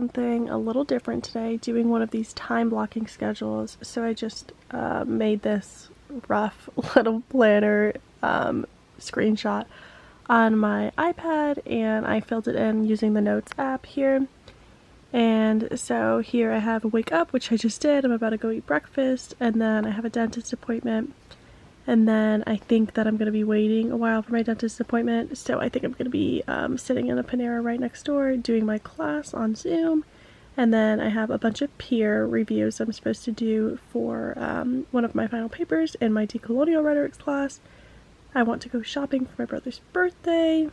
something a little different today, doing one of these time blocking schedules. So I just made this rough little planner screenshot on my iPad, and I filled it in using the Notes app here. And so here I have a wake up, which I just did. I'm about to go eat breakfast, and then I have a dentist appointment. And then I think that I'm going to be waiting a while for my dentist appointment. So I think I'm going to be sitting in a Panera right next door doing my class on Zoom. And then I have a bunch of peer reviews I'm supposed to do for one of my final papers in my decolonial rhetorics class. I want to go shopping for my brother's birthday.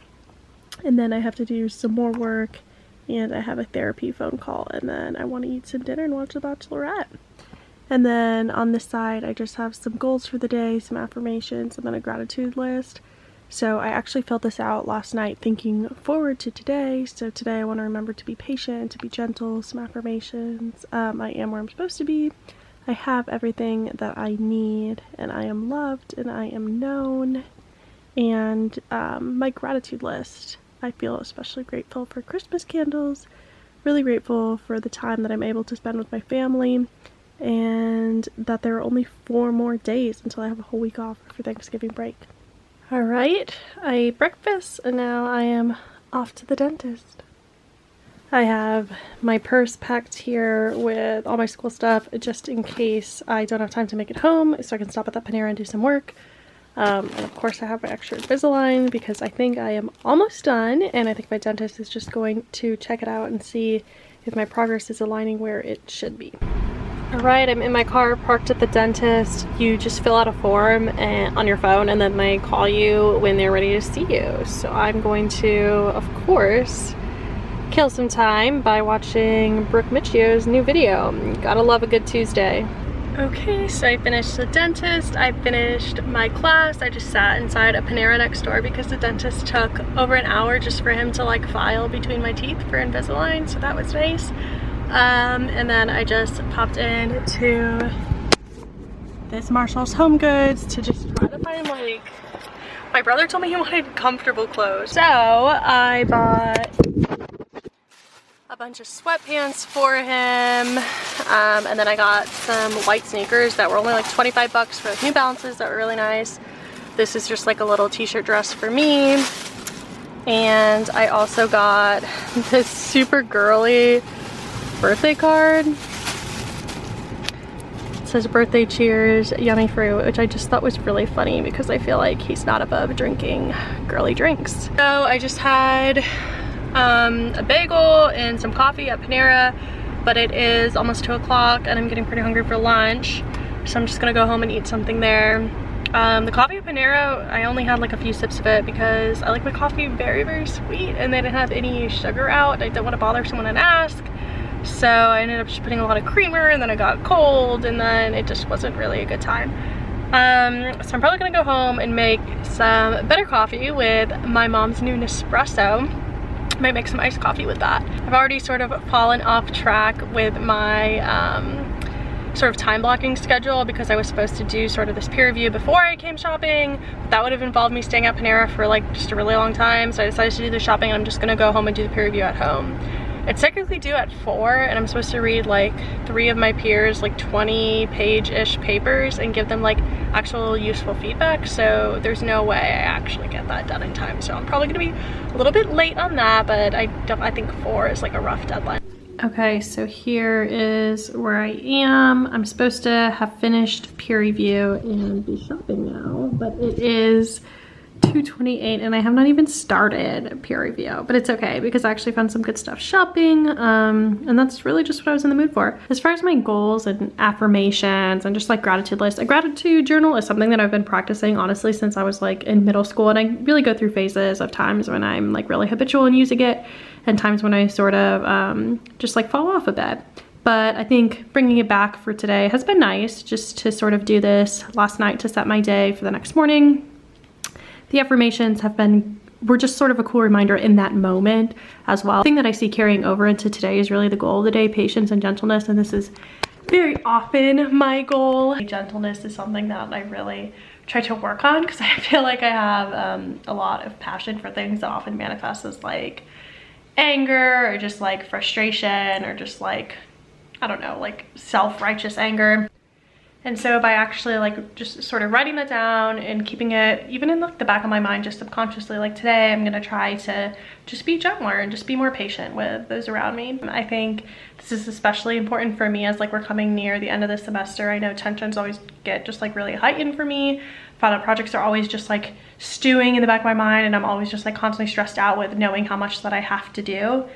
And then I have to do some more work. And I have a therapy phone call. And then I want to eat some dinner and watch The Bachelorette. And then on this side, I just have some goals for the day, some affirmations, and then a gratitude list. So I actually filled this out last night thinking forward to today. So today I want to remember to be patient, to be gentle, some affirmations. I am where I'm supposed to be. I have everything that I need, and I am loved, and I am known. And my gratitude list. I feel especially grateful for Christmas candles, really grateful for the time that I'm able to spend with my family, and that there are only 4 more days until I have a whole week off for Thanksgiving break. Alright, I ate breakfast and now I am off to the dentist. I have my purse packed here with all my school stuff just in case I don't have time to make it home, so I can stop at that Panera and do some work. And of course I have my extra Invisalign because I think I am almost done, and I think my dentist is just going to check it out and see if my progress is aligning where it should be. Alright, I'm in my car parked at the dentist. You just fill out a form on your phone, and then they call you when they're ready to see you. So I'm going to, of course, kill some time by watching Brooke Michio's new video. Gotta love a good Tuesday. Okay, so I finished the dentist, I finished my class. I just sat inside a Panera next door because the dentist took over an hour just for him to like file between my teeth for Invisalign, so that was nice. And then I just popped in to this Marshall's Home Goods to just try to find, like, my brother told me he wanted comfortable clothes. So I bought a bunch of sweatpants for him, and then I got some white sneakers that were only like 25 bucks for like New Balances that were really nice. This is just like a little t-shirt dress for me. And I also got this super girly birthday card. It says birthday cheers, yummy fruit, which I just thought was really funny because I feel like he's not above drinking girly drinks. So I just had a bagel and some coffee at Panera, but it is almost 2 o'clock and I'm getting pretty hungry for lunch, so I'm just gonna go home and eat something there. The coffee at Panera, I only had like a few sips of it because I like my coffee very, very sweet, and they didn't have any sugar out. I didn't want to bother someone and ask, so I ended up just putting a lot of creamer, and then it got cold, and then it just wasn't really a good time. So I'm probably gonna go home and make some better coffee with my mom's new Nespresso. Might make some iced coffee with that. I've already sort of fallen off track with my sort of time blocking schedule because I was supposed to do sort of this peer review before I came shopping. That would have involved me staying at Panera for like just a really long time, so I decided to do the shopping, and I'm just gonna go home and do the peer review at home. It's technically due at 4, and I'm supposed to read like 3 of my peers like 20-page-ish papers and give them like actual useful feedback, so there's no way I actually get that done in time. So I'm probably gonna be a little bit late on that, but I think 4 is like a rough deadline. Okay, so here is where I am. I'm supposed to have finished peer review and be shopping now, but it is 2:28 and I have not even started peer review, but it's okay because I actually found some good stuff shopping, and that's really just what I was in the mood for. As far as my goals and affirmations and just like gratitude list, a gratitude journal is something that I've been practicing honestly since I was like in middle school, and I really go through phases of times when I'm like really habitual in using it and times when I sort of just like fall off a bit. But I think bringing it back for today has been nice, just to sort of do this last night to set my day for the next morning. The affirmations were just sort of a cool reminder in that moment as well. The thing that I see carrying over into today is really the goal of the day, patience and gentleness, and this is very often my goal. Gentleness is something that I really try to work on because I feel like I have a lot of passion for things that often manifest as like anger or just like frustration or just like, I don't know, like self-righteous anger. And so by actually like just sort of writing that down and keeping it even in like the back of my mind, just subconsciously, like today I'm gonna try to just be gentler and just be more patient with those around me. I think this is especially important for me as like we're coming near the end of the semester. I know tensions always get just like really heightened for me. Final projects are always just like stewing in the back of my mind, and I'm always just like constantly stressed out with knowing how much that I have to do.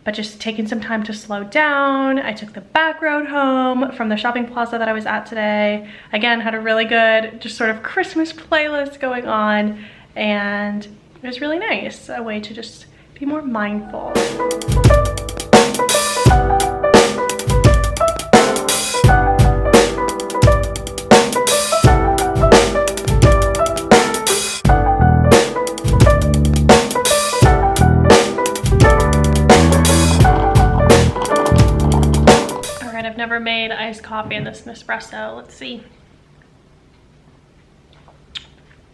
But just taking some time to slow down. I took the back road home from the shopping plaza that I was at today. Again, had a really good just sort of Christmas playlist going on, and it was really nice. A way to just be more mindful. Never made iced coffee in this Nespresso. Let's see.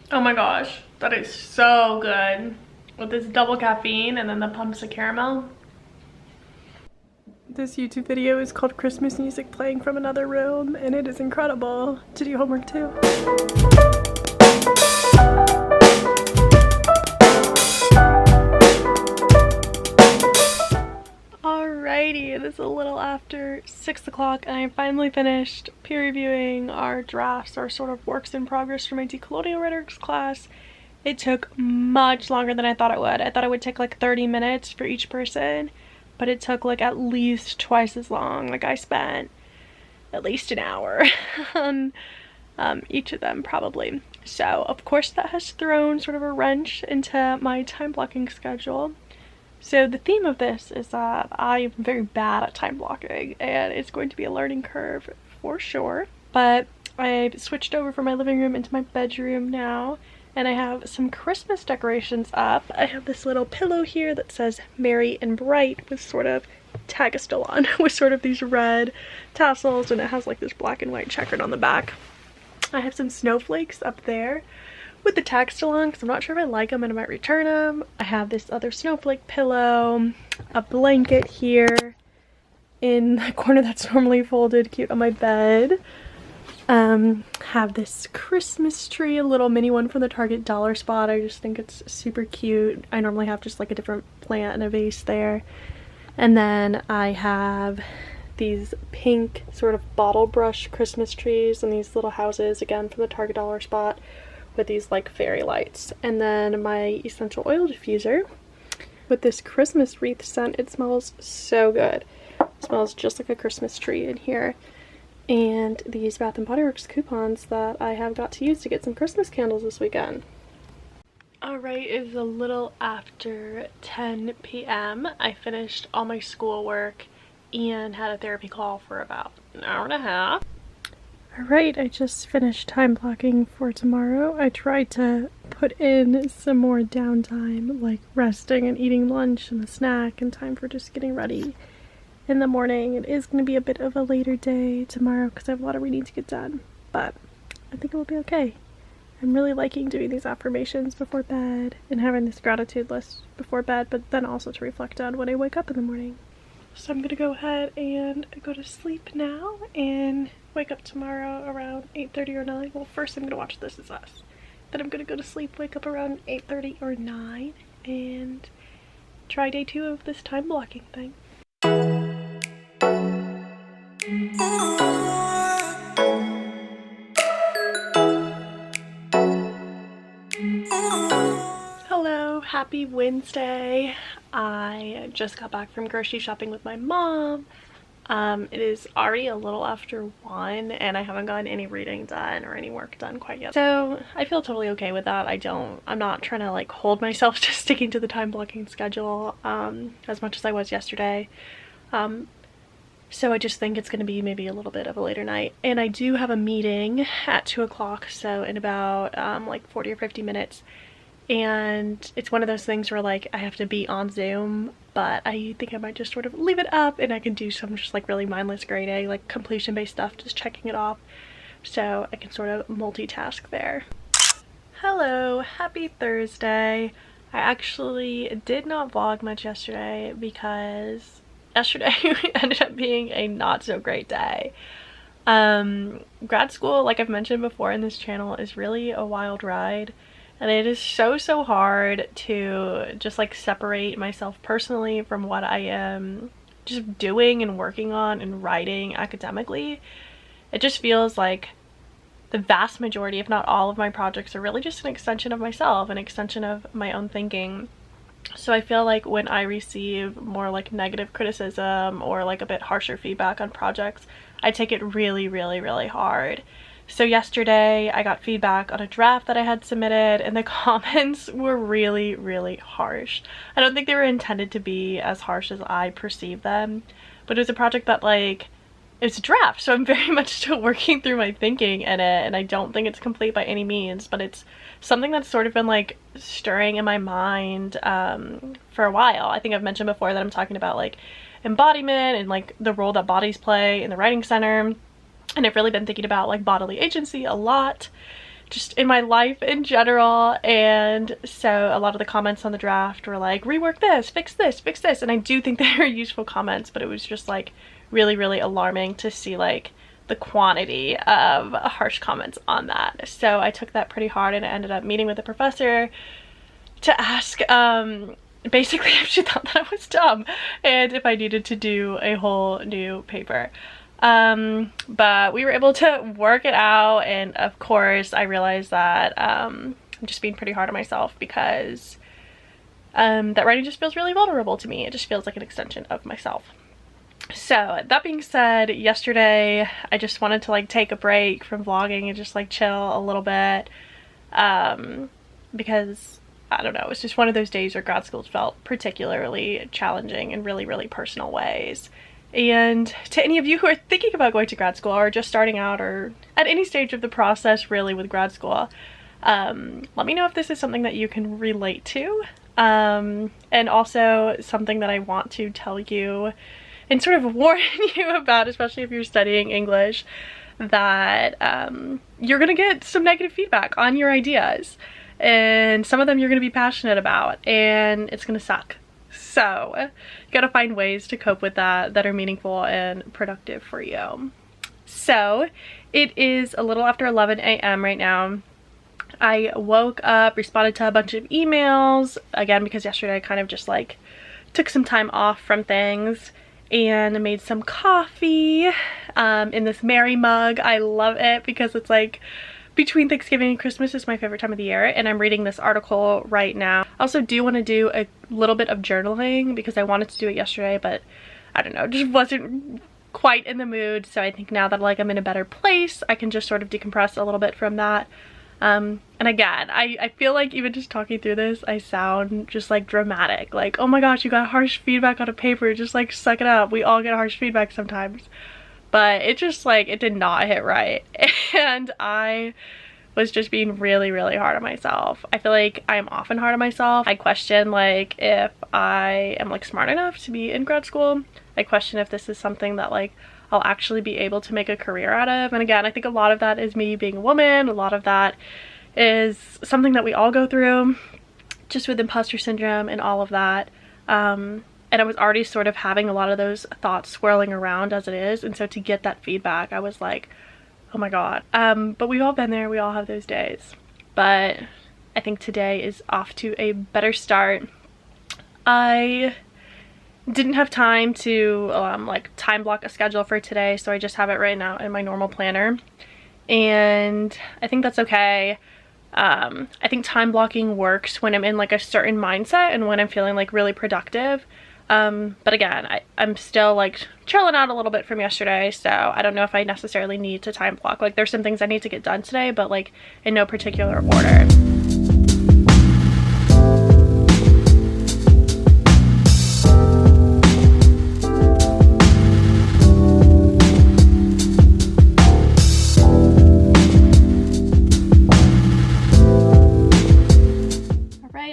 Oh my gosh, that is so good with this double caffeine and then the pumps of caramel. This YouTube video is called Christmas Music Playing from Another Room, and it is incredible to do homework too. Alrighty, it is a little after 6 o'clock and I finally finished peer reviewing our drafts, our sort of works in progress for my decolonial rhetorics class. It took much longer than I thought it would. I thought it would take like 30 minutes for each person, but it took like at least twice as long. Like I spent at least an hour on each of them probably. So of course that has thrown sort of a wrench into my time blocking schedule. So the theme of this is that I am very bad at time blocking, and it's going to be a learning curve for sure. But I've switched over from my living room into my bedroom now, and I have some Christmas decorations up. I have this little pillow here that says Merry and Bright with sort of Tagestel on with sort of these red tassels, and it has like this black and white checkered on the back. I have some snowflakes up there with the tag still on because I'm not sure if I like them and I might return them. I have this other snowflake pillow, a blanket here in the corner that's normally folded cute on my bed. Have this Christmas tree, a little mini one from the Target dollar spot. I just think it's super cute. I normally have just like a different plant in a vase there. And then I have these pink sort of bottle brush Christmas trees and these little houses, again from the Target dollar spot, with these like fairy lights. And then my essential oil diffuser with this Christmas wreath scent. It smells so good. It smells just like a Christmas tree in here. And these Bath & Body Works coupons that I have got to use to get some Christmas candles this weekend. Alright, it is a little after 10 p.m. I finished all my schoolwork and had a therapy call for about an hour and a half. Alright, I just finished time blocking for tomorrow. I tried to put in some more downtime, like resting and eating lunch and a snack and time for just getting ready in the morning. It is going to be a bit of a later day tomorrow because I have a lot of reading to get done, but I think it will be okay. I'm really liking doing these affirmations before bed and having this gratitude list before bed, but then also to reflect on when I wake up in the morning. So I'm going to go ahead and go to sleep now and wake up tomorrow around 8:30 or 9. Well, first I'm going to watch This Is Us. Then I'm going to go to sleep, wake up around 8:30 or 9, and try day 2 of this time blocking thing. Hello, happy Wednesday. I just got back from grocery shopping with my mom. It is already a little after 1 and I haven't gotten any reading done or any work done quite yet. So I feel totally okay with that. I'm not trying to like hold myself to sticking to the time blocking schedule as much as I was yesterday. So I just think it's going to be maybe a little bit of a later night. And I do have a meeting at 2 o'clock, so in about like 40 or 50 minutes. And it's one of those things where like I have to be on Zoom, but I think I might just sort of leave it up and I can do some just like really mindless grading, like completion based stuff, just checking it off. So I can sort of multitask there. Hello, happy Thursday. I actually did not vlog much yesterday because yesterday ended up being a not so great day. Grad school, like I've mentioned before in this channel, is really a wild ride, and it is so hard to just like separate myself personally from what I am just doing and working on and writing academically. It just feels like the vast majority, if not all, of my projects are really just an extension of myself, an extension of my own thinking. So I feel like when I receive more like negative criticism or like a bit harsher feedback on projects, I take it really hard. So yesterday I got feedback on a draft that I had submitted, and the comments were really harsh. I don't think they were intended to be as harsh as I perceived them, but it was a project that like, it's a draft, so I'm very much still working through my thinking in it, and I don't think it's complete by any means, but it's something that's sort of been like stirring in my mind for a while. I think I've mentioned before that I'm talking about like embodiment and like the role that bodies play in the writing center, and I've really been thinking about like bodily agency a lot just in my life in general. And so a lot of the comments on the draft were like, rework this, fix this, and I do think they were useful comments, but it was just like really alarming to see like the quantity of harsh comments on that. So I took that pretty hard, and I ended up meeting with the professor to ask basically if she thought that I was dumb and if I needed to do a whole new paper. But we were able to work it out, and of course I realized that I'm just being pretty hard on myself because that writing just feels really vulnerable to me. It just feels like an extension of myself. So that being said, yesterday I just wanted to like take a break from vlogging and just like chill a little bit because I don't know, it's just one of those days where grad school felt particularly challenging in really personal ways. And to any of you who are thinking about going to grad school or just starting out or at any stage of the process really with grad school, let me know if this is something that you can relate to, and also something that I want to tell you and sort of warn you about, especially if you're studying English, that you're gonna get some negative feedback on your ideas, and some of them you're gonna be passionate about, and it's gonna suck. So you gotta find ways to cope with that that are meaningful and productive for you. So it is a little after 11 a.m. right now. I woke up, responded to a bunch of emails, again because yesterday I kind of just like took some time off from things, and made some coffee in this Mary mug. I love it because it's like between Thanksgiving and Christmas is my favorite time of the year, and I'm reading this article right now. I also do want to do a little bit of journaling because I wanted to do it yesterday, but I don't know, just wasn't quite in the mood. So I think now that like I'm in a better place, I can just sort of decompress a little bit from that. And again, I feel like even just talking through this, I sound just like dramatic. Like, oh my gosh, you got harsh feedback on a paper, just like suck it up. We all get harsh feedback sometimes. But it just like, it did not hit right. And I was just being really hard on myself. I feel like I'm often hard on myself. I question like if I am like smart enough to be in grad school. I question if this is something that like I'll actually be able to make a career out of. And again, I think a lot of that is me being a woman. A lot of that is something that we all go through just with imposter syndrome and all of that. And I was already sort of having a lot of those thoughts swirling around as it is. And so to get that feedback, I was like, oh my God. But we've all been there. We all have those days. But I think today is off to a better start. I didn't have time to like time block a schedule for today, so I just have it right now in my normal planner, and I think that's okay. I think time blocking works when I'm in like a certain mindset and when I'm feeling like really productive, but again, I'm still like chilling out a little bit from yesterday, so I don't know if I necessarily need to time block. Like there's some things I need to get done today, but like in no particular order.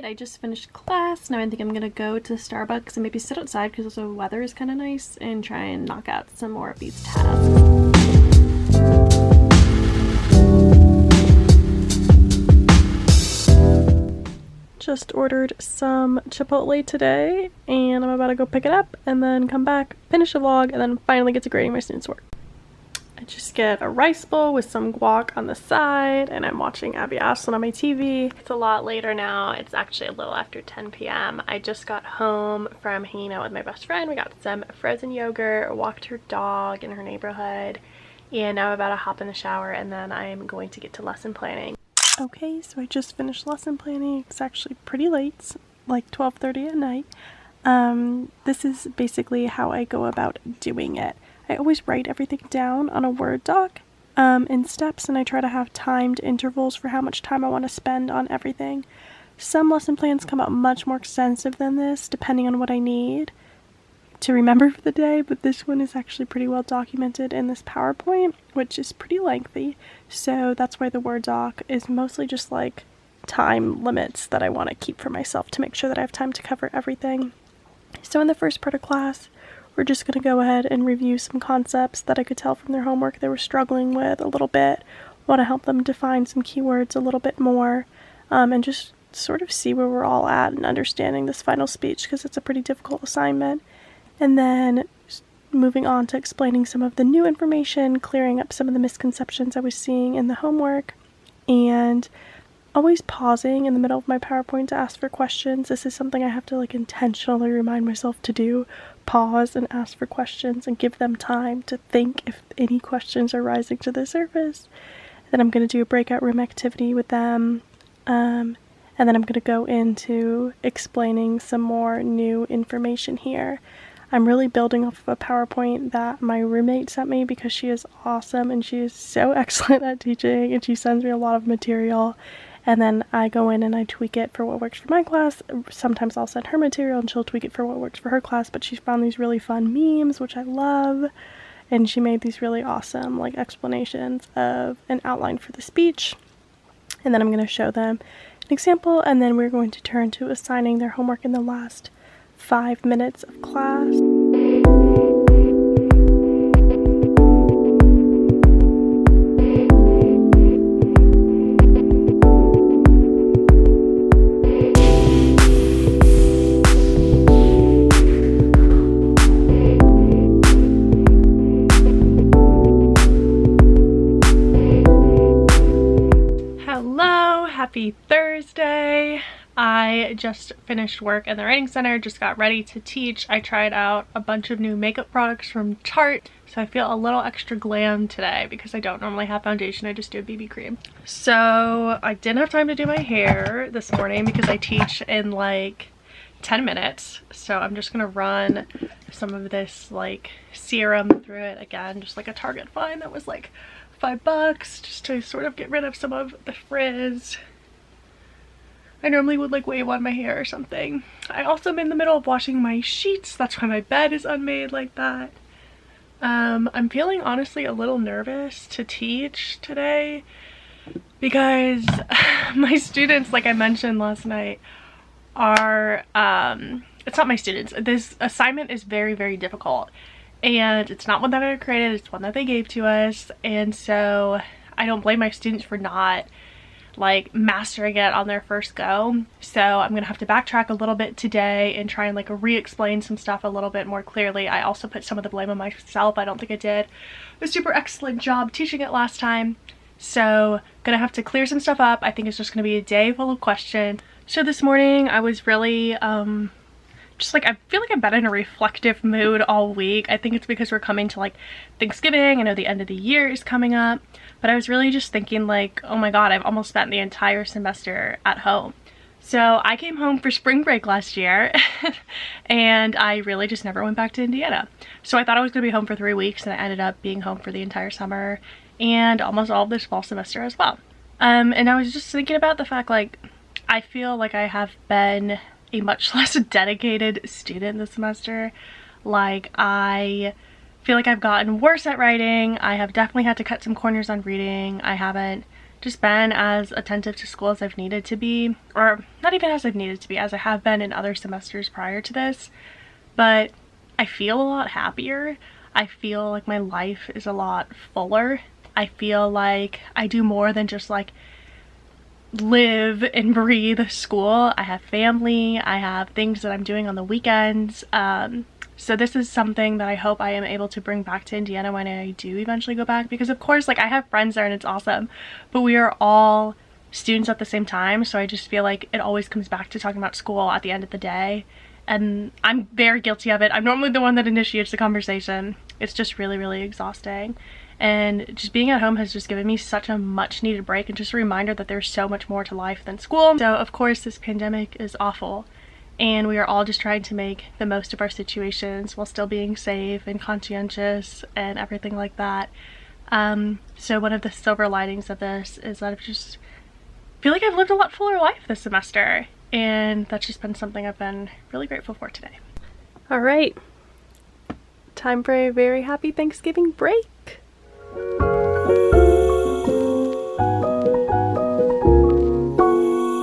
I just finished class. Now I think I'm gonna go to Starbucks and maybe sit outside because the weather is kind of nice and try and knock out some more of these tasks. just ordered some Chipotle today, and I'm about to go pick it up and then come back, finish the vlog, and then finally get to grading my students' work. I just get a rice bowl with some guac on the side, and I'm watching Abby Ashland on my TV. It's a lot later now. It's actually a little after 10 p.m. I just got home from hanging out with my best friend. We got some frozen yogurt, walked her dog in her neighborhood, and now I'm about to hop in the shower, and then I'm going to get to lesson planning. Okay, so I just finished lesson planning. It's actually pretty late, it's like 12:30 at night. This is basically how I go about doing it. I always write everything down on a Word doc in steps, and I try to have timed intervals for how much time I want to spend on everything. Some lesson plans come out much more extensive than this, depending on what I need to remember for the day, but this one is actually pretty well documented in this PowerPoint, which is pretty lengthy, so that's why the Word doc is mostly just like time limits that I want to keep for myself to make sure that I have time to cover everything. So in the first part of class, we're just going to go ahead and review some concepts that I could tell from their homework they were struggling with a little bit. Want to help them define some keywords a little bit more, and just sort of see where we're all at in understanding this final speech, because it's a pretty difficult assignment. And then moving on to explaining some of the new information, clearing up some of the misconceptions I was seeing in the homework, and always pausing in the middle of my PowerPoint to ask for questions. This is something I have to like intentionally remind myself to do. Pause and ask for questions and give them time to think if any questions are rising to the surface. Then I'm going to do a breakout room activity with them, and then I'm going to go into explaining some more new information here. I'm really building off of a PowerPoint that my roommate sent me because she is awesome and she is so excellent at teaching, and she sends me a lot of material, and then I go in and I tweak it for what works for my class. Sometimes I'll send her material and she'll tweak it for what works for her class, but she's found these really fun memes, which I love, and she made these really awesome like explanations of an outline for the speech, and then I'm going to show them an example, and then we're going to turn to assigning their homework in the last 5 minutes of class. Hello, happy Thursday. I just finished work in the writing center, just got ready to teach. I tried out a bunch of new makeup products from Tarte, so I feel a little extra glam today because I don't normally have foundation, I just do a BB cream. So I didn't have time to do my hair this morning because I teach in like 10 minutes. So I'm just gonna run some of this like serum through it again, just like a Target find that was like $5 just to sort of get rid of some of the frizz. I normally would like wave on my hair or something. I also am in the middle of washing my sheets. That's why my bed is unmade like that. I'm feeling honestly a little nervous to teach today because my students, like I mentioned last night, are, it's not my students. This assignment is very, very difficult. And it's not one that I created, it's one that they gave to us. And so I don't blame my students for not like mastering it on their first go. So I'm gonna have to backtrack a little bit today and try and like re-explain some stuff a little bit more clearly. I also put some of the blame on myself. I don't think I did a super excellent job teaching it last time. So gonna have to clear some stuff up. I think it's just gonna be a day full of questions. So this morning I was really just like, I feel like I've been in a reflective mood all week. I think it's because we're coming to like Thanksgiving. I know the end of the year is coming up, but I was really just thinking like, oh my god, I've almost spent the entire semester at home. So I came home for spring break last year and I really just never went back to Indiana. So I thought I was gonna be home for 3 weeks, and I ended up being home for the entire summer and almost all of this fall semester as well. And I was just thinking about the fact like, I feel like I have been a much less dedicated student this semester. Like, I feel like I've gotten worse at writing. I have definitely had to cut some corners on reading. I haven't just been as attentive to school as I've needed to be, or not even as I've needed to be, as I have been in other semesters prior to this. But I feel a lot happier. I feel like my life is a lot fuller. I feel like I do more than just like live and breathe school. I have family, I have things that I'm doing on the weekends. So this is something that I hope I am able to bring back to Indiana when I do eventually go back, because of course, like, I have friends there and it's awesome, but we are all students at the same time, so I just feel like it always comes back to talking about school at the end of the day, and I'm very guilty of it. I'm normally the one that initiates the conversation. It's just really, really exhausting. And just being at home has just given me such a much needed break, and just a reminder that there's so much more to life than school. So of course this pandemic is awful, and we are all just trying to make the most of our situations while still being safe and conscientious and everything like that. So one of the silver linings of this is that I've just feel like I've lived a lot fuller life this semester, and that's just been something I've been really grateful for today. All right, time for a very happy Thanksgiving break.